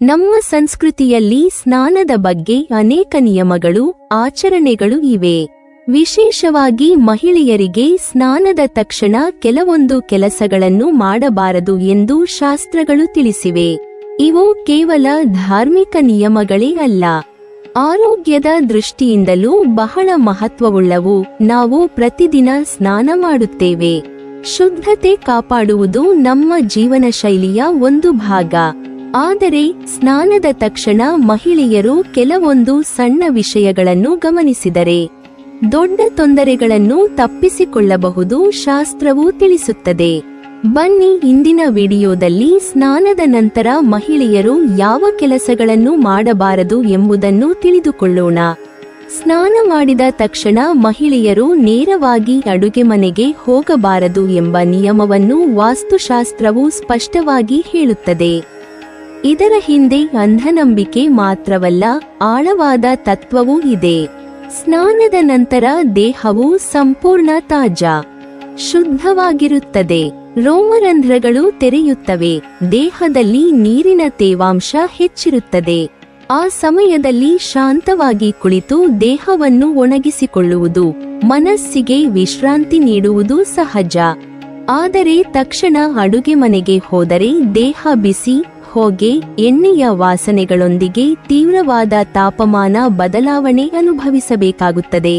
ನಮ್ಮ ಸಂಸ್ಕೃತಿಯಲ್ಲಿ ಸ್ನಾನದ ಬಗ್ಗೆ ಅನೇಕ ನಿಯಮಗಳು, ಆಚರಣೆಗಳು ಇವೆ. ವಿಶೇಷವಾಗಿ ಮಹಿಳೆಯರಿಗೆ ಸ್ನಾನದ ತಕ್ಷಣ ಕೆಲವೊಂದು ಕೆಲಸಗಳನ್ನು ಮಾಡಬಾರದು ಎಂದು ಶಾಸ್ತ್ರಗಳು ತಿಳಿಸಿವೆ. ಇವು ಕೇವಲ ಧಾರ್ಮಿಕ ನಿಯಮಗಳೇ ಅಲ್ಲ, ಆರೋಗ್ಯದ ದೃಷ್ಟಿಯಿಂದಲೂ ಬಹಳ ಮಹತ್ವವುಳ್ಳವು. ನಾವು ಪ್ರತಿದಿನ ಸ್ನಾನ ಮಾಡುತ್ತೇವೆ. ಶುದ್ಧತೆ ಕಾಪಾಡುವುದು ನಮ್ಮ ಜೀವನ ಶೈಲಿಯ ಒಂದು ಭಾಗ. ಆದರೆ ಸ್ನಾನದ ತಕ್ಷಣ ಮಹಿಳೆಯರು ಕೆಲವೊಂದು ಸಣ್ಣ ವಿಷಯಗಳನ್ನು ಗಮನಿಸಿದರೆ ದೊಡ್ಡ ತೊಂದರೆಗಳನ್ನು ತಪ್ಪಿಸಿಕೊಳ್ಳಬಹುದು ಶಾಸ್ತ್ರವು ತಿಳಿಸುತ್ತದೆ. ಬನ್ನಿ, ಇಂದಿನ ವಿಡಿಯೋದಲ್ಲಿ ಸ್ನಾನದ ನಂತರ ಮಹಿಳೆಯರು ಯಾವ ಕೆಲಸಗಳನ್ನು ಮಾಡಬಾರದು ಎಂಬುದನ್ನು ತಿಳಿದುಕೊಳ್ಳೋಣ. ಸ್ನಾನ ಮಾಡಿದ ತಕ್ಷಣ ಮಹಿಳೆಯರು ನೇರವಾಗಿ ಅಡುಗೆ ಮನೆಗೆ ಹೋಗಬಾರದು ಎಂಬ ನಿಯಮವನ್ನು ವಾಸ್ತುಶಾಸ್ತ್ರವು ಸ್ಪಷ್ಟವಾಗಿ ಹೇಳುತ್ತದೆ. ಇದರ ಹಿಂದೆ ಅಂಧನಂಬಿಕೆ ಮಾತ್ರವಲ್ಲ, ಆಳವಾದ ತತ್ವವೂ ಇದೆ. ಸ್ನಾನದ ನಂತರ ದೇಹವು ಸಂಪೂರ್ಣ ತಾಜಾ, ಶುದ್ಧವಾಗಿರುತ್ತದೆ. ರೋಮರಂಧ್ರಗಳು ತೆರೆಯುತ್ತವೆ, ದೇಹದಲ್ಲಿ ನೀರಿನ ತೇವಾಂಶ ಹೆಚ್ಚಿರುತ್ತದೆ. ಆ ಸಮಯದಲ್ಲಿ ಶಾಂತವಾಗಿ ಕುಳಿತು ದೇಹವನ್ನು ಒಣಗಿಸಿಕೊಳ್ಳುವುದು, ಮನಸ್ಸಿಗೆ ವಿಶ್ರಾಂತಿ ನೀಡುವುದು ಸಹಜ. ಆದರೆ ತಕ್ಷಣ ಅಡುಗೆ ಮನೆಗೆ ಹೋದರೆ ದೇಹ ಬಿಸಿ, ಹೊಗೆ, ಎಣ್ಣೆಯ ವಾಸನೆಗಳೊಂದಿಗೆ ತೀವ್ರವಾದ ತಾಪಮಾನ ಬದಲಾವಣೆ ಅನುಭವಿಸಬೇಕಾಗುತ್ತದೆ.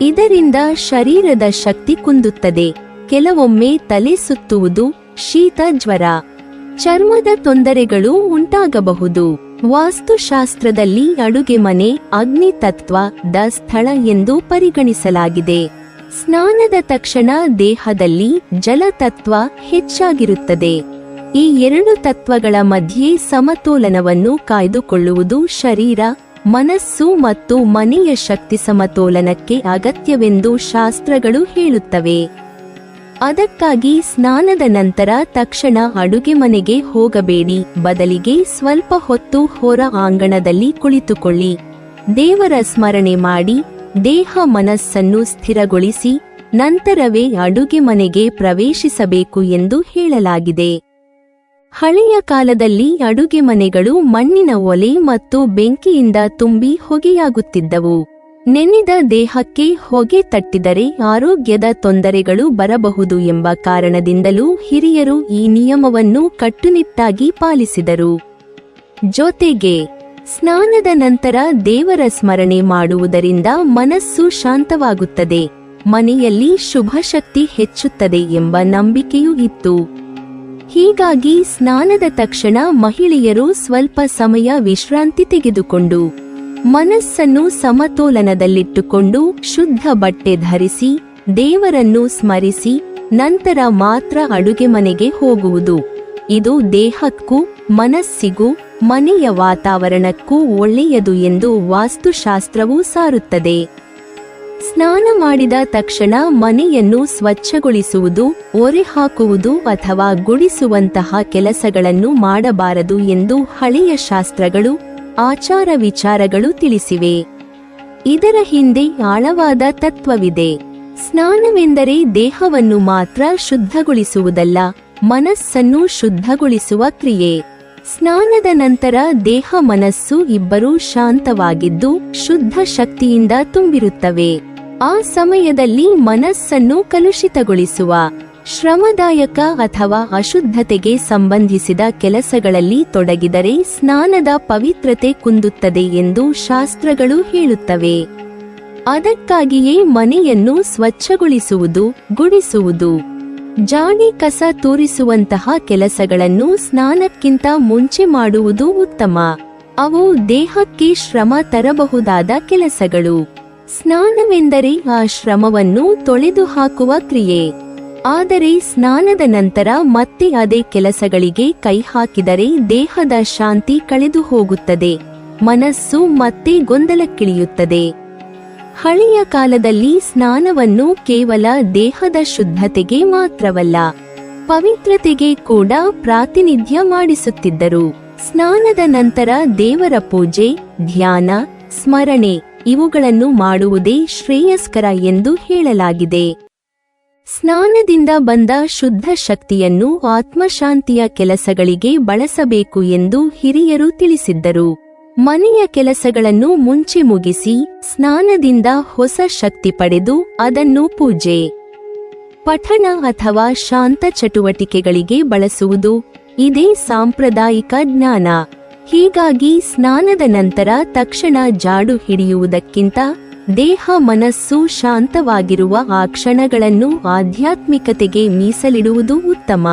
ಇದರಿಂದ ಶರೀರದ ಶಕ್ತಿ ಕುಂದುತ್ತದೆ. ಕೆಲವೊಮ್ಮೆ ತಲೆ ಸುತ್ತುವುದು, ಶೀತ, ಜ್ವರ, ಚರ್ಮದ ತೊಂದರೆಗಳು ಉಂಟಾಗಬಹುದು. ವಾಸ್ತುಶಾಸ್ತ್ರದಲ್ಲಿ ಅಡುಗೆ ಮನೆ ಅಗ್ನಿ ತತ್ವದ ಸ್ಥಳ ಎಂದು ಪರಿಗಣಿಸಲಾಗಿದೆ. ಸ್ನಾನದ ತಕ್ಷಣ ದೇಹದಲ್ಲಿ ಜಲತತ್ವ ಹೆಚ್ಚಾಗಿರುತ್ತದೆ. ಈ ಎರಡು ತತ್ವಗಳ ಮಧ್ಯೆ ಸಮತೋಲನವನ್ನು ಕಾಯ್ದುಕೊಳ್ಳುವುದು ಶರೀರ, ಮನಸ್ಸು ಮತ್ತು ಮನೆಯ ಶಕ್ತಿ ಸಮತೋಲನಕ್ಕೆ ಅಗತ್ಯವೆಂದು ಶಾಸ್ತ್ರಗಳು ಹೇಳುತ್ತವೆ. ಅದಕ್ಕಾಗಿ ಸ್ನಾನದ ನಂತರ ತಕ್ಷಣ ಅಡುಗೆ ಮನೆಗೆ ಹೋಗಬೇಡಿ. ಬದಲಿಗೆ ಸ್ವಲ್ಪ ಹೊತ್ತು ಹೊರ ಆಂಗಣದಲ್ಲಿ ಕುಳಿತುಕೊಳ್ಳಿ. ದೇವರ ಸ್ಮರಣೆ ಮಾಡಿ, ದೇಹ ಮನಸ್ಸನ್ನು ಸ್ಥಿರಗೊಳಿಸಿ ನಂತರವೇ ಅಡುಗೆ ಮನೆಗೆ ಪ್ರವೇಶಿಸಬೇಕು ಎಂದು ಹೇಳಲಾಗಿದೆ. ಹಳೆಯ ಕಾಲದಲ್ಲಿ ಅಡುಗೆ ಮನೆಗಳು ಮಣ್ಣಿನ ಒಲೆ ಮತ್ತು ಬೆಂಕಿಯಿಂದ ತುಂಬಿ ಹೊಗೆಯಾಗುತ್ತಿದ್ದವು. ನೆನೆದ ದೇಹಕ್ಕೆ ಹೊಗೆ ತಟ್ಟಿದರೆ ಆರೋಗ್ಯದ ತೊಂದರೆಗಳು ಬರಬಹುದು ಎಂಬ ಕಾರಣದಿಂದಲೂ ಹಿರಿಯರು ಈ ನಿಯಮವನ್ನು ಕಟ್ಟುನಿಟ್ಟಾಗಿ ಪಾಲಿಸಿದರು. ಜೊತೆಗೆ ಸ್ನಾನದ ನಂತರ ದೇವರ ಸ್ಮರಣೆ ಮಾಡುವುದರಿಂದ ಮನಸ್ಸು ಶಾಂತವಾಗುತ್ತದೆ, ಮನೆಯಲ್ಲಿ ಶುಭಶಕ್ತಿ ಹೆಚ್ಚುತ್ತದೆ ಎಂಬ ನಂಬಿಕೆಯೂ ಇತ್ತು. ಹೀಗಾಗಿ ಸ್ನಾನದ ತಕ್ಷಣ ಮಹಿಳೆಯರು ಸ್ವಲ್ಪ ಸಮಯ ವಿಶ್ರಾಂತಿ ತೆಗೆದುಕೊಂಡು ಮನಸ್ಸನ್ನು ಸಮತೋಲನದಲ್ಲಿಟ್ಟುಕೊಂಡು ಶುದ್ಧ ಬಟ್ಟೆ ಧರಿಸಿ ದೇವರನ್ನು ಸ್ಮರಿಸಿ ನಂತರ ಮಾತ್ರ ಅಡುಗೆ ಮನೆಗೆ ಹೋಗುವುದು. ಇದು ದೇಹಕ್ಕೂ ಮನಸ್ಸಿಗೂ ಮನೆಯ ವಾತಾವರಣಕ್ಕೂ ಒಳ್ಳೆಯದು ಎಂದು ವಾಸ್ತುಶಾಸ್ತ್ರವು ಸಾರುತ್ತದೆ. ಸ್ನಾನ ಮಾಡಿದ ತಕ್ಷಣ ಮನೆಯನ್ನು ಸ್ವಚ್ಛಗೊಳಿಸುವುದು, ಒರೆ ಹಾಕುವುದು ಅಥವಾ ಗುಡಿಸುವಂತಹ ಕೆಲಸಗಳನ್ನು ಮಾಡಬಾರದು ಎಂದು ಹಳೆಯ ಶಾಸ್ತ್ರಗಳು, ಆಚಾರ ವಿಚಾರಗಳು ತಿಳಿಸಿವೆ. ಇದರ ಹಿಂದೆ ಆಳವಾದ ತತ್ವವಿದೆ. ಸ್ನಾನವೆಂದರೆ ದೇಹವನ್ನು ಮಾತ್ರ ಶುದ್ಧಗೊಳಿಸುವುದಲ್ಲ, ಮನಸ್ಸನ್ನು ಶುದ್ಧಗೊಳಿಸುವ ಕ್ರಿಯೆ. ಸ್ನಾನದ ನಂತರ ದೇಹ ಮನಸ್ಸು ಇಬ್ಬರೂ ಶಾಂತವಾಗಿದ್ದು ಶುದ್ಧ ಶಕ್ತಿಯಿಂದ ತುಂಬಿರುತ್ತವೆ. ಆ ಸಮಯದಲ್ಲಿ ಮನಸ್ಸನ್ನು ಕಲುಷಿತಗೊಳಿಸುವ, ಶ್ರಮದಾಯಕ ಅಥವಾ ಅಶುದ್ಧತೆಗೆ ಸಂಬಂಧಿಸಿದ ಕೆಲಸಗಳಲ್ಲಿ ತೊಡಗಿದರೆ ಸ್ನಾನದ ಪವಿತ್ರತೆ ಕುಂದುತ್ತದೆ ಎಂದು ಶಾಸ್ತ್ರಗಳು ಹೇಳುತ್ತವೆ. ಅದಕ್ಕಾಗಿಯೇ ಮನೆಯನ್ನು ಸ್ವಚ್ಛಗೊಳಿಸುವುದು, ಗುಡಿಸುವುದು, ಜಾಡಿ ಕಸ ತೂರಿಸುವಂತಹ ಕೆಲಸಗಳನ್ನು ಸ್ನಾನಕ್ಕಿಂತ ಮುಂಚೆ ಮಾಡುವುದು ಉತ್ತಮ. ಅವು ದೇಹಕ್ಕೆ ಶ್ರಮ ತರಬಹುದಾದ ಕೆಲಸಗಳು. ಸ್ನಾನವೆಂದರೆ ಆ ಶ್ರಮವನ್ನು ತೊಳೆದು ಹಾಕುವ ಕ್ರಿಯೆ. ಆದರೆ ಸ್ನಾನದ ನಂತರ ಮತ್ತೆ ಅದೇ ಕೆಲಸಗಳಿಗೆ ಕೈ ಹಾಕಿದರೆ ದೇಹದ ಶಾಂತಿ ಕಳೆದು ಹೋಗುತ್ತದೆ, ಮನಸ್ಸು ಮತ್ತೆ ಗೊಂದಲಕ್ಕಿಳಿಯುತ್ತದೆ. ಹಳೆಯ ಕಾಲದಲ್ಲಿ ಸ್ನಾನವನ್ನು ಕೇವಲ ದೇಹದ ಶುದ್ಧತೆಗೆ ಮಾತ್ರವಲ್ಲ, ಪವಿತ್ರತೆಗೆ ಕೂಡ ಪ್ರಾತಿನಿಧ್ಯ ಮಾಡಿಸುತ್ತಿದ್ದರು. ಸ್ನಾನದ ನಂತರ ದೇವರ ಪೂಜೆ, ಧ್ಯಾನ, ಸ್ಮರಣೆ ಇವುಗಳನ್ನು ಮಾಡುವುದೇ ಶ್ರೇಯಸ್ಕರ ಎಂದು ಹೇಳಲಾಗಿದೆ. ಸ್ನಾನದಿಂದ ಬಂದ ಶುದ್ಧ ಶಕ್ತಿಯನ್ನು ಆತ್ಮಶಾಂತಿಯ ಕೆಲಸಗಳಿಗೆ ಬಳಸಬೇಕು ಎಂದು ಹಿರಿಯರು ತಿಳಿಸಿದ್ದರು. ಮನೆಯ ಕೆಲಸಗಳನ್ನು ಮುಂಚೆ ಮುಗಿಸಿ ಸ್ನಾನದಿಂದ ಹೊಸ ಶಕ್ತಿ ಪಡೆದು ಅದನ್ನು ಪೂಜೆ, ಪಠಣ ಅಥವಾ ಶಾಂತ ಚಟುವಟಿಕೆಗಳಿಗೆ ಬಳಸುವುದು ಇದೇ ಸಾಂಪ್ರದಾಯಿಕ ಜ್ಞಾನ. ಹೀಗಾಗಿ ಸ್ನಾನದ ನಂತರ ತಕ್ಷಣ ಜಾಡು ಹಿಡಿಯುವುದಕ್ಕಿಂತ ದೇಹ ಮನಸ್ಸು ಶಾಂತವಾಗಿರುವ ಆ ಕ್ಷಣಗಳನ್ನು ಆಧ್ಯಾತ್ಮಿಕತೆಗೆ ಮೀಸಲಿಡುವುದು ಉತ್ತಮ.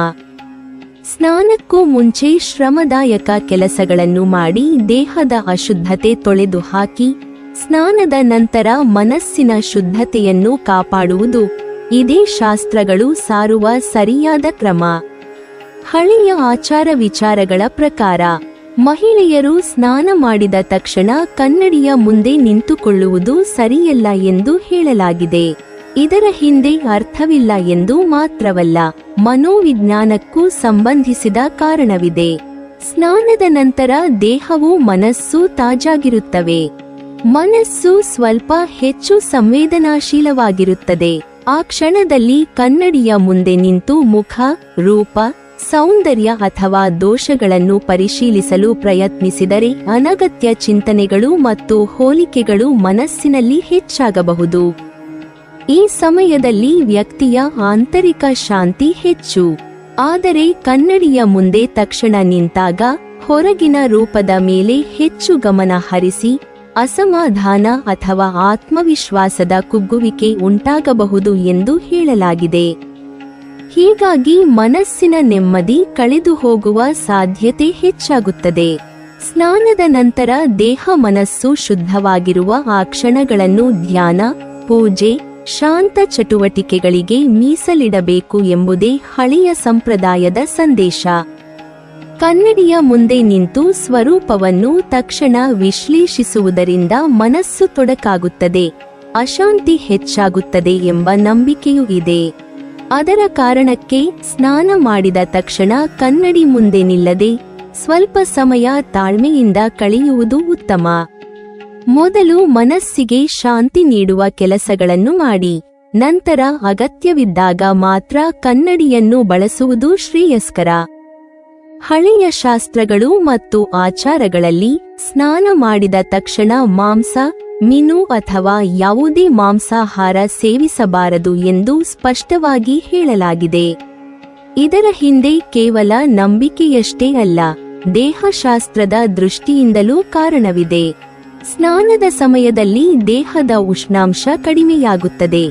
ಸ್ನಾನಕ್ಕೂ ಮುಂಚೆ ಶ್ರಮದಾಯಕ ಕೆಲಸಗಳನ್ನು ಮಾಡಿ ದೇಹದ ಅಶುದ್ಧತೆ ತೊಳೆದು ಹಾಕಿ ಸ್ನಾನದ ನಂತರ ಮನಸ್ಸಿನ ಶುದ್ಧತೆಯನ್ನು ಕಾಪಾಡುವುದು ಇದೇ ಶಾಸ್ತ್ರಗಳು ಸಾರುವ ಸರಿಯಾದ ಕ್ರಮ. ಹಳೆಯ ಆಚಾರ ವಿಚಾರಗಳ ಪ್ರಕಾರ ಮಹಿಳೆಯರು ಸ್ನಾನ ಮಾಡಿದ ತಕ್ಷಣ ಕನ್ನಡಿಯ ಮುಂದೆ ನಿಂತುಕೊಳ್ಳುವುದು ಸರಿಯಲ್ಲ ಎಂದು ಹೇಳಲಾಗಿದೆ. ಇದರ ಹಿಂದೆ ಅರ್ಥವಿಲ್ಲ ಎಂದು ಮಾತ್ರವಲ್ಲ, ಮನೋವಿಜ್ಞಾನಕ್ಕೂ ಸಂಬಂಧಿಸಿದ ಕಾರಣವಿದೆ. ಸ್ನಾನದ ನಂತರ ದೇಹವು ಮನಸ್ಸು ತಾಜಾಗಿರುತ್ತವೆ. ಮನಸ್ಸು ಸ್ವಲ್ಪ ಹೆಚ್ಚು ಸಂವೇದನಾಶೀಲವಾಗಿರುತ್ತದೆ. ಆ ಕ್ಷಣದಲ್ಲಿ ಕನ್ನಡಿಯ ಮುಂದೆ ನಿಂತು ಮುಖ, ರೂಪ, ಸೌಂದರ್ಯ ಅಥವಾ ದೋಷಗಳನ್ನು ಪರಿಶೀಲಿಸಲು ಪ್ರಯತ್ನಿಸಿದರೆ ಅನಗತ್ಯ ಚಿಂತನೆಗಳು ಮತ್ತು ಹೋಲಿಕೆಗಳು ಮನಸ್ಸಿನಲ್ಲಿ ಹೆಚ್ಚಾಗಬಹುದು. ಈ ಸಮಯದಲ್ಲಿ ವ್ಯಕ್ತಿಯ ಆಂತರಿಕ ಶಾಂತಿ ಹೆಚ್ಚು. ಆದರೆ ಕನ್ನಡಿಯ ಮುಂದೆ ತಕ್ಷಣ ನಿಂತಾಗ ಹೊರಗಿನ ರೂಪದ ಮೇಲೆ ಹೆಚ್ಚು ಗಮನ ಹರಿಸಿ ಅಸಮಾಧಾನ ಅಥವಾ ಆತ್ಮವಿಶ್ವಾಸದ ಕುಗ್ಗುವಿಕೆ ಉಂಟಾಗಬಹುದು ಎಂದು ಹೇಳಲಾಗಿದೆ. ಹೀಗಾಗಿ ಮನಸ್ಸಿನ ನೆಮ್ಮದಿ ಕಳೆದು ಹೋಗುವ ಸಾಧ್ಯತೆ ಹೆಚ್ಚಾಗುತ್ತದೆ. ಸ್ನಾನದ ನಂತರ ದೇಹ ಮನಸ್ಸು ಶುದ್ಧವಾಗಿರುವ ಆ ಕ್ಷಣಗಳನ್ನು ಧ್ಯಾನ, ಪೂಜೆ, ಶಾಂತ ಚಟುವಟಿಕೆಗಳಿಗೆ ಮೀಸಲಿಡಬೇಕು ಎಂಬುದೇ ಹಳೆಯ ಸಂಪ್ರದಾಯದ ಸಂದೇಶ. ಕನ್ನಡಿಯ ಮುಂದೆ ನಿಂತು ಸ್ವರೂಪವನ್ನು ತಕ್ಷಣ ವಿಶ್ಲೇಷಿಸುವುದರಿಂದ ಮನಸ್ಸು ತೊಡಕಾಗುತ್ತದೆ, ಅಶಾಂತಿ ಹೆಚ್ಚಾಗುತ್ತದೆ ಎಂಬ ನಂಬಿಕೆಯೂ ಇದೆ. ಅದರ ಕಾರಣಕ್ಕೆ ಸ್ನಾನ ಮಾಡಿದ ತಕ್ಷಣ ಕನ್ನಡಿ ಮುಂದೆ ನಿಲ್ಲದೆ ಸ್ವಲ್ಪ ಸಮಯ ತಾಳ್ಮೆಯಿಂದ ಕಳೆಯುವುದು ಉತ್ತಮ. ಮೊದಲು ಮನಸ್ಸಿಗೆ ಶಾಂತಿ ನೀಡುವ ಕೆಲಸಗಳನ್ನು ಮಾಡಿ, ನಂತರ ಅಗತ್ಯವಿದ್ದಾಗ ಮಾತ್ರ ಕನ್ನಡಿಯನ್ನು ಬಳಸುವುದು ಶ್ರೇಯಸ್ಕರ. ಹಳೆಯ ಶಾಸ್ತ್ರಗಳು ಮತ್ತು ಆಚಾರಗಳಲ್ಲಿ ಸ್ನಾನ ಮಾಡಿದ ತಕ್ಷಣ ಮಾಂಸ, ಮೀನು ಅಥವಾ ಯಾವುದೇ ಮಾಂಸಾಹಾರ ಸೇವಿಸಬಾರದು ಎಂದು ಸ್ಪಷ್ಟವಾಗಿ ಹೇಳಲಾಗಿದೆ. ಇದರ ಹಿಂದೆ ಕೇವಲ ನಂಬಿಕೆಯಷ್ಟೇ ಅಲ್ಲ, ದೇಹಶಾಸ್ತ್ರದ ದೃಷ್ಟಿಯಿಂದಲೂ ಕಾರಣವಿದೆ. ಸ್ನಾನದ ಸಮಯದಲ್ಲಿ ದೇಹದ ಉಷ್ಣಾಂಶ ಕಡಿಮೆಯಾಗುತ್ತದೆ,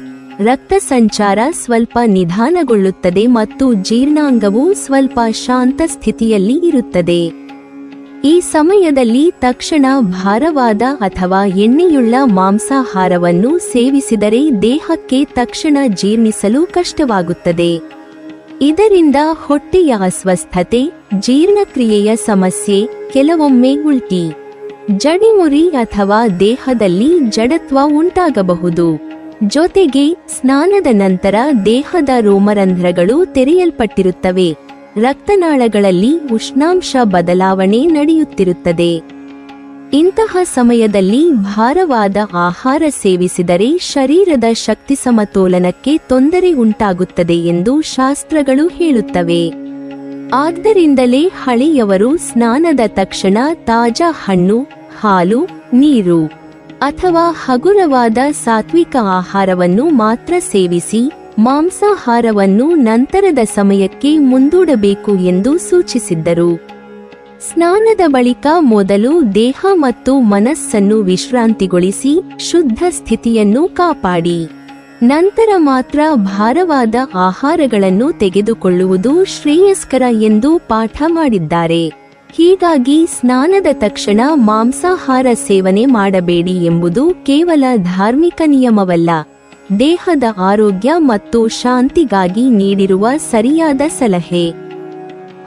ರಕ್ತ ಸಂಚಾರ ಸ್ವಲ್ಪ ನಿಧಾನಗೊಳ್ಳುತ್ತದೆ ಮತ್ತು ಜೀರ್ಣಾಂಗವು ಸ್ವಲ್ಪ ಶಾಂತ ಸ್ಥಿತಿಯಲ್ಲಿ ಇರುತ್ತದೆ. ಈ ಸಮಯದಲ್ಲಿ ತಕ್ಷಣ ಭಾರವಾದ ಅಥವಾ ಎಣ್ಣೆಯುಳ್ಳ ಮಾಂಸಾಹಾರವನ್ನು ಸೇವಿಸಿದರೆ ದೇಹಕ್ಕೆ ತಕ್ಷಣ ಜೀರ್ಣಿಸಲು ಕಷ್ಟವಾಗುತ್ತದೆ. ಇದರಿಂದ ಹೊಟ್ಟೆಯ ಅಸ್ವಸ್ಥತೆ, ಜೀರ್ಣಕ್ರಿಯೆಯ ಸಮಸ್ಯೆ, ಕೆಲವೊಮ್ಮೆ ಉಲ್ಟಿ, ಜಡಿಮುರಿ ಅಥವಾ ದೇಹದಲ್ಲಿ ಜಡತ್ವ ಉಂಟಾಗಬಹುದು. ಜೊತೆಗೆ ಸ್ನಾನದ ನಂತರ ದೇಹದ ರೋಮರಂಧ್ರಗಳು ತೆರೆಯಲ್ಪಟ್ಟಿರುತ್ತವೆ, ರಕ್ತನಾಳಗಳಲ್ಲಿ ಉಷ್ಣಾಂಶ ಬದಲಾವಣೆ ನಡೆಯುತ್ತಿರುತ್ತದೆ. ಇಂತಹ ಸಮಯದಲ್ಲಿ ಭಾರವಾದ ಆಹಾರ ಸೇವಿಸಿದರೆ ಶರೀರದ ಶಕ್ತಿ ಸಮತೋಲನಕ್ಕೆ ತೊಂದರೆ ಉಂಟಾಗುತ್ತದೆ ಎಂದು ಶಾಸ್ತ್ರಗಳು ಹೇಳುತ್ತವೆ. ಆದ್ದರಿಂದಲೇ ಹಳೆಯವರು ಸ್ನಾನದ ತಕ್ಷಣ ತಾಜಾ ಹಣ್ಣು, ಹಾಲು, ನೀರು ಅಥವಾ ಹಗುರವಾದ ಸಾತ್ವಿಕ ಆಹಾರವನ್ನು ಮಾತ್ರ ಸೇವಿಸಿ ಮಾಂಸಾಹಾರವನ್ನು ನಂತರದ ಸಮಯಕ್ಕೆ ಮುಂದೂಡಬೇಕು ಎಂದು ಸೂಚಿಸಿದ್ದರು. ಸ್ನಾನದ ಬಳಿಕ ಮೊದಲು ದೇಹ ಮತ್ತು ಮನಸ್ಸನ್ನು ವಿಶ್ರಾಂತಿಗೊಳಿಸಿ ಶುದ್ಧ ಸ್ಥಿತಿಯನ್ನು ಕಾಪಾಡಿ, ನಂತರ ಮಾತ್ರ ಭಾರವಾದ ಆಹಾರಗಳನ್ನು ತೆಗೆದುಕೊಳ್ಳುವುದು ಶ್ರೇಯಸ್ಕರ ಎಂದು ಪಾಠ ಮಾಡಿದ್ದಾರೆ. ಹೀಗಾಗಿ ಸ್ನಾನದ ತಕ್ಷಣ ಮಾಂಸಾಹಾರ ಸೇವನೆ ಮಾಡಬೇಡಿ ಎಂಬುದು ಕೇವಲ ಧಾರ್ಮಿಕ ನಿಯಮವಲ್ಲ, ದೇಹದ ಆರೋಗ್ಯ ಮತ್ತು ಶಾಂತಿಗಾಗಿ ನೀಡಿರುವ ಸರಿಯಾದ ಸಲಹೆ.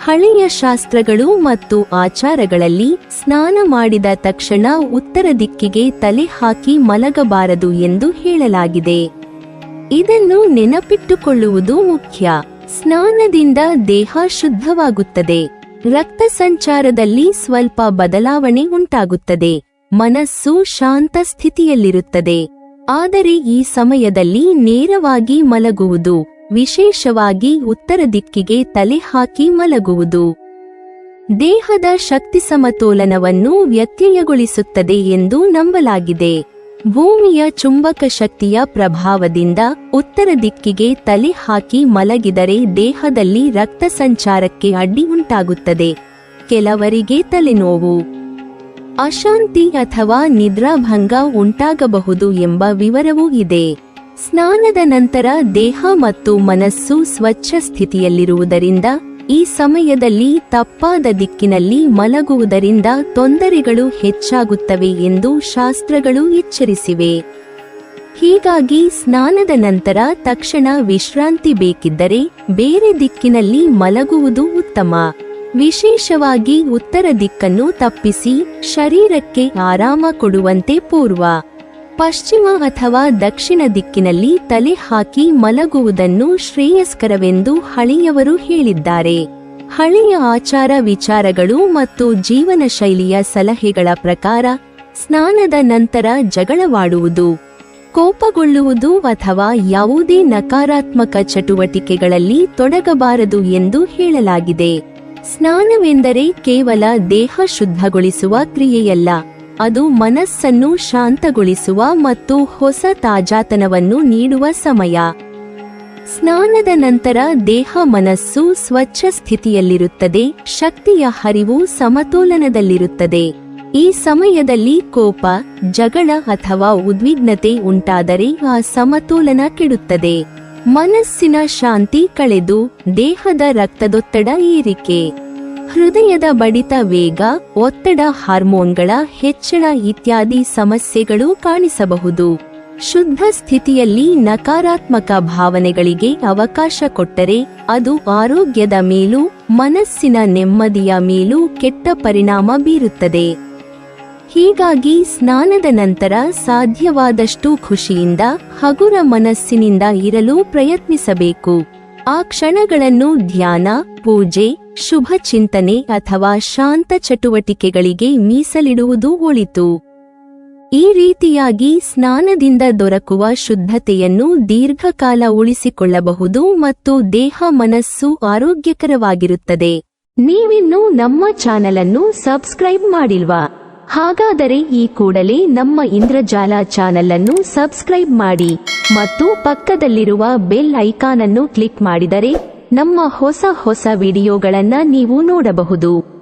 ಹಳೆಯ ಶಾಸ್ತ್ರಗಳು ಮತ್ತು ಆಚಾರಗಳಲ್ಲಿ ಸ್ನಾನ ಮಾಡಿದ ತಕ್ಷಣ ಉತ್ತರ ದಿಕ್ಕಿಗೆ ತಲೆ ಹಾಕಿ ಮಲಗಬಾರದು ಎಂದು ಹೇಳಲಾಗಿದೆ. ಇದನ್ನು ನೆನಪಿಟ್ಟುಕೊಳ್ಳುವುದು ಮುಖ್ಯ. ಸ್ನಾನದಿಂದ ದೇಹ ಶುದ್ಧವಾಗುತ್ತದೆ, ರಕ್ತ ಸಂಚಾರದಲ್ಲಿ ಸ್ವಲ್ಪ ಬದಲಾವಣೆ ಉಂಟಾಗುತ್ತದೆ, ಮನಸ್ಸು ಶಾಂತ ಸ್ಥಿತಿಯಲ್ಲಿರುತ್ತದೆ. ಆದರೆ ಈ ಸಮಯದಲ್ಲಿ ನೇರವಾಗಿ ಮಲಗುವುದು, ವಿಶೇಷವಾಗಿ ಉತ್ತರ ದಿಕ್ಕಿಗೆ ತಲೆ ಹಾಕಿ ಮಲಗುವುದು ದೇಹದ ಶಕ್ತಿ ಸಮತೋಲನವನ್ನು ವ್ಯತ್ಯಯಗೊಳಿಸುತ್ತದೆ ಎಂದು ನಂಬಲಾಗಿದೆ. ಭೂಮಿಯ ಚುಂಬಕ ಶಕ್ತಿಯ ಪ್ರಭಾವದಿಂದ ಉತ್ತರ ದಿಕ್ಕಿಗೆ ತಲೆ ಹಾಕಿ ಮಲಗಿದರೆ ದೇಹದಲ್ಲಿ ರಕ್ತ ಸಂಚಾರಕ್ಕೆ ಅಡ್ಡಿ ಉಂಟಾಗುತ್ತದೆ. ಕೆಲವರಿಗೆ ತಲೆನೋವು, ಅಶಾಂತಿ ಅಥವಾ ನಿದ್ರಾಭಂಗ ಉಂಟಾಗಬಹುದು ಎಂಬ ವಿವರವೂ ಇದೆ. ಸ್ನಾನದ ನಂತರ ದೇಹ ಮತ್ತು ಮನಸ್ಸು ಸ್ವಚ್ಛ ಸ್ಥಿತಿಯಲ್ಲಿರುವುದರಿಂದ ಈ ಸಮಯದಲ್ಲಿ ತಪ್ಪಾದ ದಿಕ್ಕಿನಲ್ಲಿ ಮಲಗುವುದರಿಂದ ತೊಂದರೆಗಳು ಹೆಚ್ಚಾಗುತ್ತವೆ ಎಂದು ಶಾಸ್ತ್ರಗಳು ಎಚ್ಚರಿಸಿವೆ. ಹೀಗಾಗಿ ಸ್ನಾನದ ನಂತರ ತಕ್ಷಣ ವಿಶ್ರಾಂತಿ ಬೇಕಿದ್ದರೆ ಬೇರೆ ದಿಕ್ಕಿನಲ್ಲಿ ಮಲಗುವುದು ಉತ್ತಮ. ವಿಶೇಷವಾಗಿ ಉತ್ತರ ದಿಕ್ಕನ್ನು ತಪ್ಪಿಸಿ ಶರೀರಕ್ಕೆ ಆರಾಮ ಕೊಡುವಂತೆ ಪೂರ್ವ, ಪಶ್ಚಿಮ ಅಥವಾ ದಕ್ಷಿಣ ದಿಕ್ಕಿನಲ್ಲಿ ತಲೆ ಹಾಕಿ ಮಲಗುವುದನ್ನು ಶ್ರೇಯಸ್ಕರವೆಂದು ಹಳೆಯವರು ಹೇಳಿದ್ದಾರೆ. ಹಳೆಯ ಆಚಾರ ವಿಚಾರಗಳು ಮತ್ತು ಜೀವನ ಶೈಲಿಯ ಸಲಹೆಗಳ ಪ್ರಕಾರ ಸ್ನಾನದ ನಂತರ ಜಗಳವಾಡುವುದು, ಕೋಪಗೊಳ್ಳುವುದು ಅಥವಾ ಯಾವುದೇ ನಕಾರಾತ್ಮಕ ಚಟುವಟಿಕೆಗಳಲ್ಲಿ ತೊಡಗಬಾರದು ಎಂದು ಹೇಳಲಾಗಿದೆ. ಸ್ನಾನವೆಂದರೆ ಕೇವಲ ದೇಹ ಶುದ್ಧಗೊಳಿಸುವ ಕ್ರಿಯೆಯಲ್ಲ, ಅದು ಮನಸ್ಸನ್ನು ಶಾಂತಗೊಳಿಸುವ ಮತ್ತು ಹೊಸ ತಾಜಾತನವನ್ನು ನೀಡುವ ಸಮಯ. ಸ್ನಾನದ ನಂತರ ದೇಹ ಮನಸ್ಸು ಸ್ವಚ್ಛ ಸ್ಥಿತಿಯಲ್ಲಿರುತ್ತದೆ, ಶಕ್ತಿಯ ಹರಿವು ಸಮತೋಲನದಲ್ಲಿರುತ್ತದೆ. ಈ ಸಮಯದಲ್ಲಿ ಕೋಪ, ಜಗಳ ಅಥವಾ ಉದ್ವಿಗ್ನತೆ ಉಂಟಾದರೆ ಆ ಸಮತೋಲನ ಕೆಡುತ್ತದೆ. ಮನಸ್ಸಿನ ಶಾಂತಿ ಕಳೆದು ದೇಹದ ರಕ್ತದೊತ್ತಡ ಏರಿಕೆ, ಹೃದಯದ ಬಡಿತ ವೇಗ, ಒತ್ತಡ, ಹಾರ್ಮೋನ್ಗಳ ಹೆಚ್ಚಳ ಇತ್ಯಾದಿ ಸಮಸ್ಯೆಗಳು ಕಾಣಿಸಬಹುದು. ಶುದ್ಧ ಸ್ಥಿತಿಯಲ್ಲಿ ನಕಾರಾತ್ಮಕ ಭಾವನೆಗಳಿಗೆ ಅವಕಾಶ ಕೊಟ್ಟರೆ ಅದು ಆರೋಗ್ಯದ ಮೇಲೂ ಮನಸ್ಸಿನ ನೆಮ್ಮದಿಯ ಮೇಲೂ ಕೆಟ್ಟ ಪರಿಣಾಮ ಬೀರುತ್ತದೆ. ಹೀಗಾಗಿ ಸ್ನಾನದ ನಂತರ ಸಾಧ್ಯವಾದಷ್ಟು ಖುಷಿಯಿಂದ ಹಗುರ ಮನಸ್ಸಿನಿಂದ ಇರಲು ಪ್ರಯತ್ನಿಸಬೇಕು. ಆ ಕ್ಷಣಗಳನ್ನು ಧ್ಯಾನ, ಪೂಜೆ, ಶುಭ ಚಿಂತನೆ ಅಥವಾ ಶಾಂತ ಚಟುವಟಿಕೆಗಳಿಗೆ ಮೀಸಲಿಡುವುದು ಒಳಿತು. ಈ ರೀತಿಯಾಗಿ ಸ್ನಾನದಿಂದ ದೊರಕುವ ಶುದ್ಧತೆಯನ್ನು ದೀರ್ಘಕಾಲ ಉಳಿಸಿಕೊಳ್ಳಬಹುದು ಮತ್ತು ದೇಹ ಮನಸ್ಸು ಆರೋಗ್ಯಕರವಾಗಿರುತ್ತದೆ. ನೀವಿನ್ನೂ ನಮ್ಮ ಚಾನೆಲ್ ಅನ್ನು ಸಬ್ಸ್ಕ್ರೈಬ್ ಮಾಡಿಲ್ವಾ? ಹಾಗಾದರೆ ಈ ಕೂಡಲೇ ನಮ್ಮ ಇಂದ್ರಜಾಲ ಚಾನೆಲ್ ಅನ್ನು ಸಬ್ಸ್ಕ್ರೈಬ್ ಮಾಡಿ ಮತ್ತು ಪಕ್ಕದಲ್ಲಿರುವ ಬೆಲ್ ಐಕಾನ್ ಅನ್ನು ಕ್ಲಿಕ್ ಮಾಡಿದರೆ ನಮ್ಮ ಹೊಸ ವಿಡಿಯೋಗಳನ್ನು ನೀವು ನೋಡಬಹುದು.